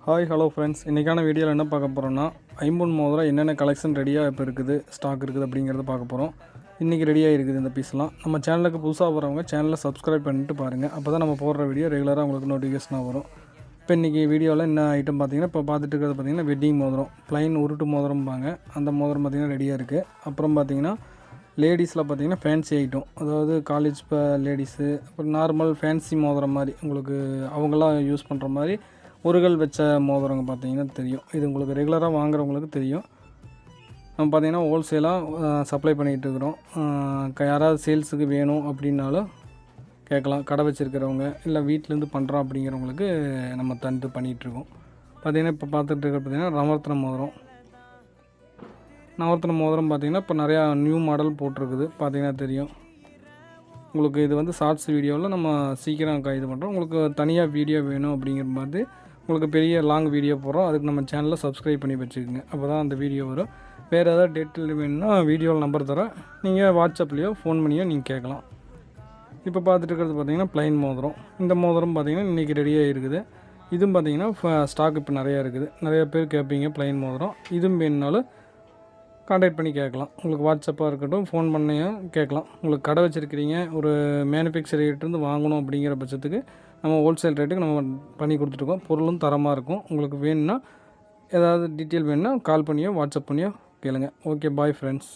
Hi hello friends, இன்றைக்கான வீடியோவில் என்ன பார்க்க போகிறோன்னா ஐம்பொன் மோதிரம் என்னென்ன கலெக்ஷன் ரெடியாக இப்போ இருக்குது, ஸ்டாக் இருக்குது அப்படிங்கிறத பார்க்க போகிறோம். இன்றைக்கி ரெடியாக இருக்குது இந்த பீஸ்லாம். நம்ம சேனலுக்கு புதுசாக போகிறவங்க சேனலை சப்ஸ்கிரைப் பண்ணிட்டு பாருங்கள். அப்போ தான் நம்ம போடுற வீடியோ ரெகுலராக உங்களுக்கு நோட்டிஃபிகேஷனாக வரும். இப்போ இன்றைக்கி வீடியோவில் என்ன ஐட்டம் பார்த்திங்கன்னா, இப்போ பார்த்துட்டு இருக்கிறது பார்த்திங்கன்னா வெட்டிங் மோதிரம், ப்ளைன் உருட்டு மோதிரம்பாங்க. அந்த மோதிரம் பார்த்திங்கன்னா ரெடியாக இருக்குது. அப்புறம் பார்த்திங்கன்னா லேடிஸில் பார்த்திங்கன்னா ஃபேன்சி ஐட்டம், அதாவது காலேஜ் இப்போ லேடிஸு அப்புறம் நார்மல் ஃபேன்சி மோதிரம் மாதிரி உங்களுக்கு அவங்களாம் யூஸ் பண்ணுற மாதிரி உருகல் வச்ச மோதிரங்க பார்த்திங்கன்னா தெரியும். இது உங்களுக்கு ரெகுலராக வாங்குறவங்களுக்கு தெரியும். நம்ம பார்த்திங்கன்னா ஹோல்சேலாக சப்ளை பண்ணிகிட்டு இருக்கிறோம். யாராவது சேல்ஸுக்கு வேணும் அப்படின்னாலும் கேட்கலாம். கடை வச்சுருக்கிறவங்க இல்லை வீட்டிலேருந்து பண்ணுறோம் அப்படிங்கிறவங்களுக்கு நம்ம தந்து பண்ணிகிட்ருக்கோம். பார்த்திங்கன்னா இப்போ பார்த்துட்டு இருக்கிற பார்த்திங்கன்னா நவரத்ன மோதிரம். நவரத்ன மோதிரம் பார்த்திங்கன்னா இப்போ நிறையா நியூ மாடல் போட்டிருக்குது, பார்த்திங்கன்னா தெரியும் உங்களுக்கு. இது வந்து ஷார்ட்ஸ் வீடியோவில் நம்ம சீக்கிரம் இது பண்ணுறோம். உங்களுக்கு தனியாக வீடியோ வேணும் அப்படிங்கிற மாதிரி உங்களுக்கு பெரிய லாங் வீடியோ போடுறோம். அதுக்கு நம்ம சேனலில் சப்ஸ்கிரைப் பண்ணி வச்சுக்கோங்க, அப்போ தான் அந்த வீடியோ வரும். வேறு ஏதாவது டேட்டில் வேணும்னா வீடியோவில் நம்பர் தரேன், நீங்கள் வாட்ஸ்அப்லேயோ ஃபோன் பண்ணியோ நீங்கள் கேட்கலாம். இப்போ பார்த்துட்டு இருக்கிறது பார்த்திங்கன்னா ப்ளைன் மோதிரம். இந்த மோதிரம் பார்த்திங்கன்னா இன்றைக்கி ரெடியாக இருக்குது. இதுவும் பார்த்திங்கன்னா ஸ்டாக் இப்போ நிறையா இருக்குது. நிறையா பேர் கேட்பீங்க ப்ளைன் மோதிரம். இதுவும் வேணுனாலும் கான்டாக்ட் பண்ணி கேட்கலாம். உங்களுக்கு வாட்ஸ்அப்பாக இருக்கட்டும், ஃபோன் பண்ணியும் கேட்கலாம். உங்களுக்கு கடை வச்சுருக்கிறீங்க, ஒரு மேனுஃபேக்சரிங்கிட்டேருந்து வாங்கணும் அப்படிங்கிற பட்சத்துக்கு நம்ம ஹோல்சேல் ரேட்டுக்கு நம்ம பண்ணி கொடுத்துருக்கோம். பொருளும் தரமாக இருக்கும். உங்களுக்கு வேணும்னா ஏதாவது டீட்டெயில் வேணும்னா கால் பண்ணியோ வாட்ஸ்அப் பண்ணியோ கேளுங்க. Okay, bye friends.